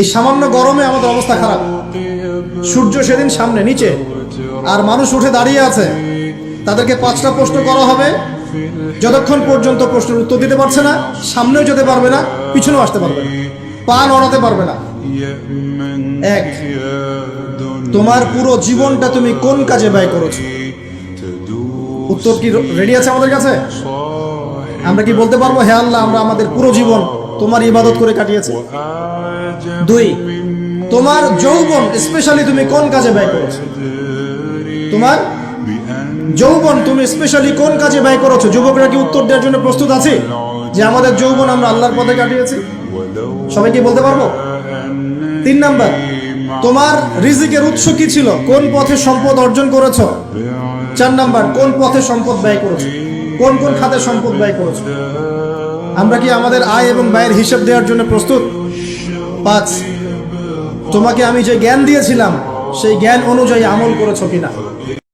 এই সামান্য গরমে আমাদের অবস্থা খারাপ। সূর্য সেদিন সামনে নিচে, আর মানুষ উঠে দাঁড়িয়ে আছে। তাদেরকে 5টা প্রশ্ন করা হবে, যতক্ষণ পর্যন্ত প্রশ্নের উত্তর দিতে পারছে না, সামনেও যেতে পারবে না, পিছনেও আসতে পারবে না, পা নড়াতে পারবে না। এক, তোমার পুরো জীবনটা তুমি কোন কাজে ব্যয় করেছো? উত্তর কি রেডি আছে আমাদের কাছে? আমরা কি বলতে পারবো, হে আল্লাহ, আমরা আমাদের পুরো জীবন তোমার ইবাদত করে কাটিয়েছি? 2, তোমার যৌবন স্পেশালি তুমি কোন কাজে ব্যয় করেছো? তোমার যৌবন তুমি স্পেশালি কোন কাজে ব্যয় করেছো? যুবকরা কি উত্তর দেওয়ার জন্য প্রস্তুত আছে যে আমাদের যৌবন আমরা আল্লাহর পথে কাটিয়েছি? সবাই কি বলতে পারবো? 3 নাম্বার, তোমার রিজিকের উৎস কি ছিল? কোন পথে সম্পদ অর্জন করেছো? 4 নাম্বার, কোন পথে সম্পদ ব্যয় করেছো? কোন কোন খাতে সম্পদ ব্যয় করেছো? আমরা কি আমাদের আয় এবং ব্যয়ের হিসাব দেওয়ার জন্য প্রস্তুত? 5, তোমাকে আমি যে জ্ঞান দিয়েছিলাম সেই জ্ঞান অনুযায়ী আমল করেছো কিনা?